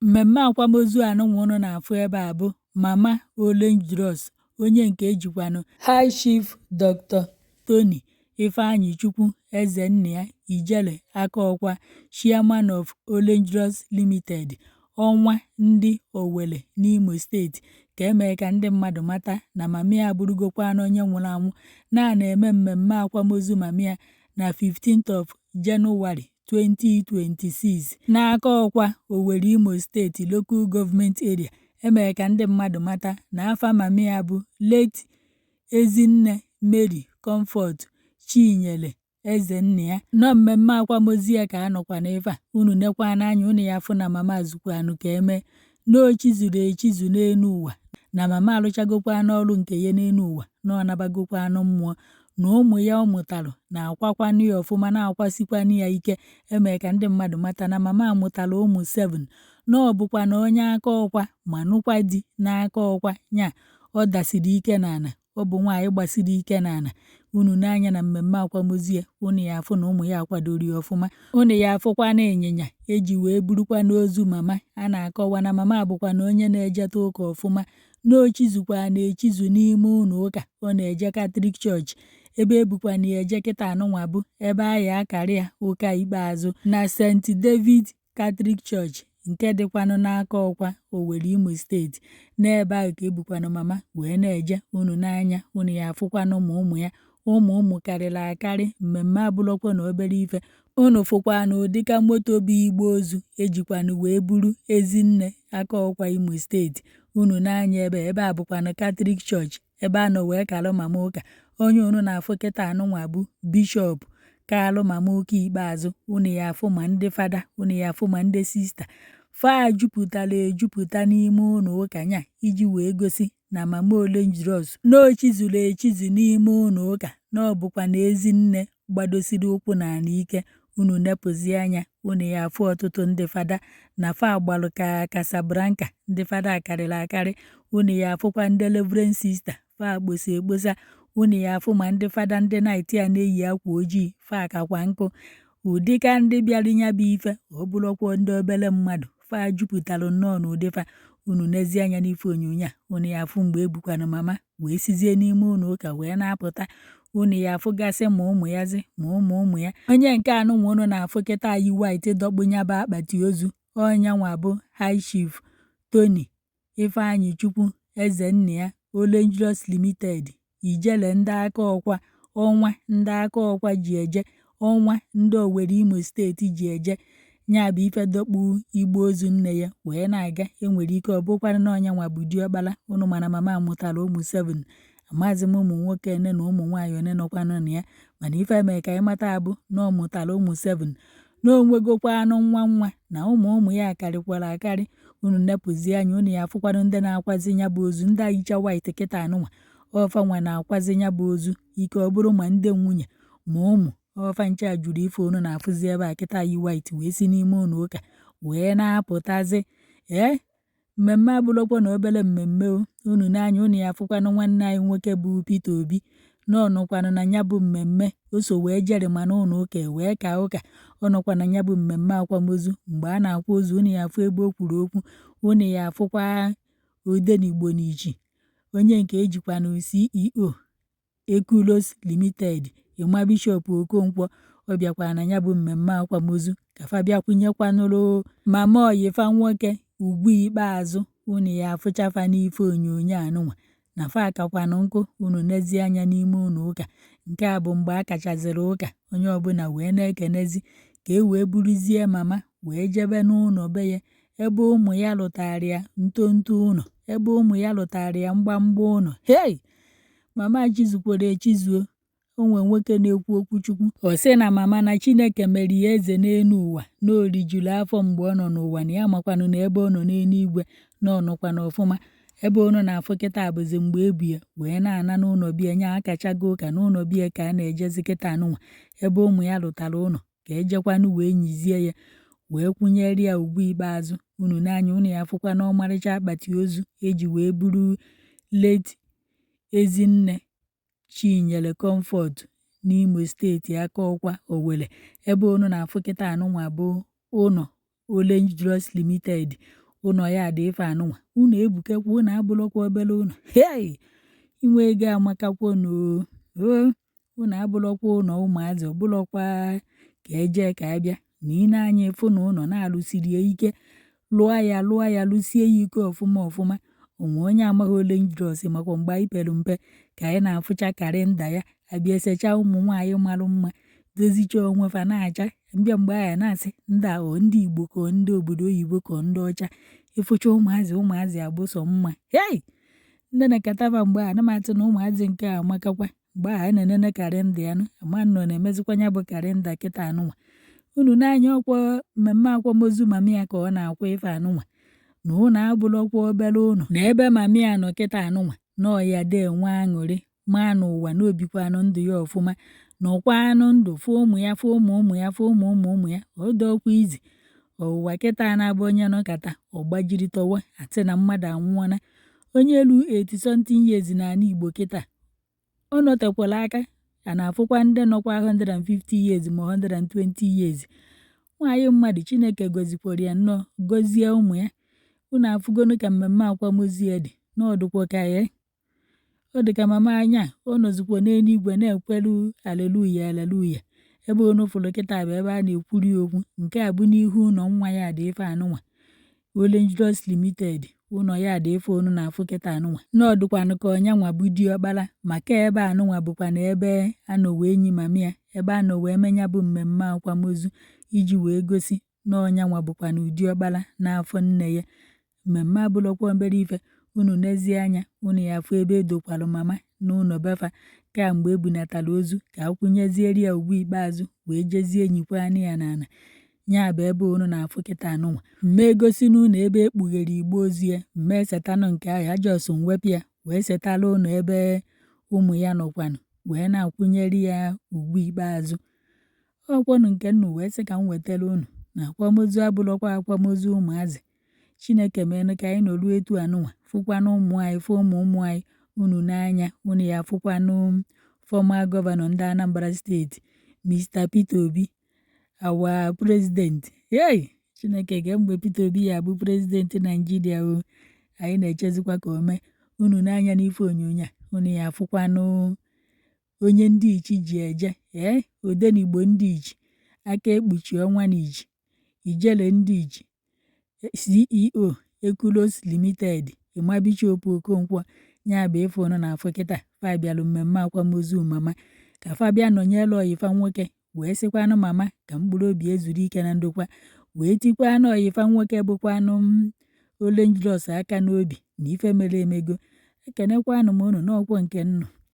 Mmemme akwamozu anụnwa unu na-afụ ebe a bụ Mama Orange Dross, onye nke ejikwanụ High Chief Dr. Tony Ifeanyichukwu Ezennia Ijele Akaọkwa, Chairman of Orange Dross Limited, ọnwa ndị Owere n'Imo Steeti, ka emee ka ndị mmadụ mata na mama ya abụrụgokwanụ onye nwụrụ anwụ na-eme mmemme akwamozu mama ya na 15th of January 2026 n'aka ọkwa Owere, Imo Steeti Local Government Area. Emere ka ndị mmadụ mata na afa mama ya bụ late Ezinne Mary Comfort Chinyere Ezennia. Nọ mmemme akwamozu ya ka anọkwa n'ife a. Unu nekwa n'anya unu ya fụ na mama azụkwanụ ka eme n'ochizuru echizu n'enu ụwa, na mama alụchagokwa n'ọrụ nke ya n'enu ụwa, na ọ nabagokwanụ mmụọ, na ụmụ ya ọ mụtalụ na-akwakwanụ ya ọfụma, na-akwasikwanụ ya ike. Emere ka ndị mmadụ mata na mama amụtala ụmụ 7, na ọ bụkwa na onye aka ọkwa ma nụkwa di n'aka ọkwa, nya ọ dasiri ike n'ana, ọ bụ nwaanyị gbasiri ike n'ana. Unu n'anya na mmemme akwamozu ya, unu ya afụ na ụmụ ya akwadoro ya ọfụma. Unu ya afụkwa na ịnyịnya eji wee burukwa n'ozu mama. A na-akọwa na mama bụkwa na onye na-ejeta ụka ọfụma, na ochizukwa na-echizu n'ime ụlọ ụka. Ọ na-eje Catholic Church, ebe ebukwa na eje kịta anụnwa bụ ebe a ya akara ya ụka ikpeazụ na St. David Catholic Church nke dịkwanụ n'aka ọkwa Owere, Imo Steeti. N'ebe ahụ ka ebukwanụ mama wee na-eje. Unu n'anya unu ya afụkwanụ ụmụ ya, ụmụ karịrị akarị. Mmemme abụrụkwa na obere ife. Unu fụkwanụ ụdịka moto bụ igbe ozu ejikwanụ wee buru Ezinne aka ọkwa Imo Steeti. Unu n'anya ebe a bụkwanụ Catholic Church, ebe a nọ wee kalụ mama ụka. Onye unu na-afụ kịta anụnwa bụ Bishọp kalụ mama ụka ikpeazụ. Unu ya afụ ma ndị fada, unu ya afụ ma ndị sista. Fa jupụtara ejupụta n'ime ụlọ ụka nya iji wee gosi na Mama Orange Dross na ochizuru echizu n'ime ụlọ ụka, na ọ bụkwa na Ezinne gbadosiri ụkwụ n'ala ike. Unu nepụzi anya unu ya afụ ọtụtụ ndị fada na fa agbalụ ka Casablanca, ndị fada akarịrị akarị. Unu ya afụkwa ndị Reverend Sister, fa agbosi egbosa. Unu ya afụ ma ndị fada ndị naịtị a na-eyi akwa ojii, fa akakwa nkụ. Ụdịka ndị bịara nya bụ ife, ọ bụrụkwa ndị obere mmadụ, fa jupụtara nnọọ n'ụdịfa. Unu nezie anya n'ife onyonyo a, unu ya afụ mgbe ebukwana mama wee sizie n'ime ụlọ ụka wee na-apụta. Unu ya afụgasị ma ụmụ yazi ma ụmụ ya. Onye nke anụnwa unu na-afụ kịta yi white dọkpụnyaba akpati ozu, ọnyanwa bụ High Chief Tony Ifeanyichukwu Ezennia Orange Dross Limited, Ijele ndị aka ọkwa, ọnwa ndị aka ọkwa ji eje, ọnwa ndị Owere, Imo Steeti ji eje. Nya bụ ife dọkpu igbe ozu nne ya wee na-aga. Enwere ike ọ bụkwanụ na ọnyanwa bụ diọkpala. Unu mana mama mụtara ụmụ 7, amaghịzị m ụmụ nwoke ene na ụmụ nwaanyị one nọkwanụ na ya, mana ife mere ka anyị mata abụ na ọ mụtara ụmụ 7, na onwegokwanụ nwa na ụmụ ya akarịkwara akarị. Unu nepụzi anya unu ya afụkwanụ ndị na-akwazi nya bụ ozu, ndị ayicha white kịta anụnwa, ọfanwa na-akwazi nya bụ ozu ike. Ọ bụrụ ma ndị nwunye ma ụmụ, ọfa ncha juru ife unu na-afụzi ebe a kịta yi white wee si n'ime ụlọ ụka wee na-apụtazi. Mmemme abụrụkwa na obere mmemme o. Unu n'anya unu ya afụkwanụ nwanne anyị nwoke bụ Peter Obi, na ọnụkwanụ na nya bụ mmemme o so wee jere ma n'ụlọ ụka wee ka ụka. Ọ nọkwa na nya bụ mmemme akwamozu. Mgbe a na-akwa ozu unu ya afụ ebe o kwuru okwu. Unu ya afụkwa Odenigbo N'ichi, onye nke ejikwanụ CEO Ekulos Limited, Ịma Bishọp Okonkwo. Ọ bịakwa na ya bụ mmemme akwamozu ka fa bịakwunyekwanụrụ mama oyifa nwoke ugwu ikpeazụ. Unu ya afụchafa n'ife onyonyo anụnwa na fa akakwanụ nkụ. Unu nezie anya n'ime ụlọ ụka. Nke a bụ mgbe a kachaziri ụka, onye ọbụla wee na-ekenezi ka e wee buruzie mama wee jebe n'ụlọ be ya, ebe ụmụ ya lụtara ya ntonto ụlọ, ebe ụmụ ya lụtara ya mgbamgba ụlọ. Mama chizukwara echizuo. Onwe nwoke na-ekwu okwu Chukwu, ọ sị na mama na Chineke mere ya eze n'elu ụwa, na o rijuru afọ mgbe ọ nọ n'ụwa, na ya makwanụ na ebe ọ nọ n'eluigwe na ọ nọkwana ọfụma. Ebe unu na-afụ kịta bụzi mgbe ebu ya wee na-ana n'ụlọ biya. Nya akachago ụka n'ụlọ biya ka a na-ejezi kịta anụnwa, ebe ụmụ ya lụtara ụlọ ka ejekwanụ wee nyizie ya wee kwụnyere ya ugwu ikpeazụ. Unu n'anya unu ya afụkwa na ọmarịcha akpati ozu eji wee buru late Ezinne Chinyere Comfort n'Imo Steeti aka ọkwa Owere. Ebe unu na-afụ kịta anụnwa bụ ụlọ Orange Dross Limited. ụnọ ya dị ife anụnwa, unu ebukekwa, unu abụrụkwa obere ụnọ. Hei, inwe ego amakakwa unu abụrụkwa ụnọ ụmụazị, ọ bụrụkwa ka eje ka abịa na ị na-anya ịfụ na ụnọ na-alụsiri ya ike, lụọ ya lụsie ya ike ọfụma. Onwe onye amaghị Orange Dross makwa mgbe anyị pere mpe ka anyị na-afụcha kalenda ya abịa esecha ụmụ nwaanyị marụ mma dozicha onwe fa na-acha mbịa mgbe ahụ na-asị ndị ahụ ndị Igbo ka ndị obodo oyibo ka ndị ọcha, ịfụcha ụmụazị agbụsọ mma. Hei, ndị na-ekataba mgbe a na-amatụ na ụmụazị nke a amakakwa. Mgbe ahụ a na-enene kalenda ya ama nọ na-emezikwa ya bụ kalenda kịta anụnwa. Unu na-anya ọkwa mmemme akwamozu mami ya ka ọ na-akwa ife anụnwa na ụnụ abụrụkwa obere ụnọ, na ebe mami ya nọ kịta anụnwa nọọ ya dee nwe aṅụrị maa n'ụwa na obikwanụ ndụ ya ọfụma, na ọkwanụ ndụ fụ ụmụ ya fụ ụmụ ya fụ ụmụ ya ọdọkwa izi ọwụwa kịta na-abụ onye nọkata ọgbajiri tọwa atị na mmadụ anwụọna. Onye elu 80 something years n'ala Igbo kịta ọ nọtekwala aka a na-afụkwa ndị nọkwa 150 years ma 120 years. Nwaanyị mmadụ Chineke gozikwara ya nnọọ gọzie ụmụ ya. Unu afụgonu ka mmemme akwamozu ya dị n'ọdụkwa ka ya, ọ dị ka mama anya ọ nọzikwa n'eluigwe na-ekwelu aleluya ebe onu fụrụ kịta bụ ebe a na-ekwuri okwu. Nke a bụ n'ihu ụlọ nwa ya dị ife anụnwa Orange Dross Limited, ụlọ ya dị ife onu na-afụ kịta anụnwa n'ọdụkwanụ ka ọnyanwa bụ diọkpala maka ebe anụnwa bụkwa na ebe anọ wee nyi mami ya, ebe anọ wee menya bụ mmemme akwamozu iji wee gosi na ọnyanwa bụkwa na diọkpala n'afọ nne ya. Mmemme abụrụkwa obere ife. Unu nezie anya unu ya afụ ebe edokwalụ mama na ụlọ befa ka mgbe ebunatara ozu ka akwụnyezieri ya ugwu ikpeazụ wee jezie nyikwa anụ ya n'ala. Ya bụ ebe unu na-afụ kịta anụnwa. Mme gosi n'ụlọ ebe ekpughere igbe ozu ya, mme setanụ nke ahụ ajọsụ mwepụ ya wee setara ụlọ ebe ụmụ ya nọkwanụ wee na-akwụnyeri ya ugwu ikpeazụ. Ọkwanụ nke nnu wee sị ka m wetara unu na akwamozu abụrụkwa akwamozu ụmụazị. Chineke menụ ka anyị nọruo etu anụnwa fụkwanụ ụmụ anyị fụ ụmụ anyị. Unu n'anya unu ya afụkwanụ former gọvanọ ndị Anambra steeti Mr. Peter Obi, our president. Hey, Chineke ga mgbe Peter Obi ya bụ prezidenti Naijiria o, anyị na-echezikwa ka o mee. Unu n'anya n'ife onyonyo a unu ya afụkwanụ onye ndị ichi ji eje Odenigbo ndị ichi, aka ekpuchi ọnwa na iji, ijele ndị ichi, CEO Ekwulos Limited, Imabichop Okonkwo. Ya bụ ife unu na-afụ kịta fa bịalụ mmemme akwamozu mama ka fa bịa nọnyelu ọyịfa nwoke wee sịkwanụ mama ka mkpụrụ obi ezuru ike na ndokwa, wee tikwanụ ọyịfa nwoke bụkwanụ Orange Dross aka n'obi na ife mere emego. Ekenekwanụ m unu n'ọkwọ nke nnụ.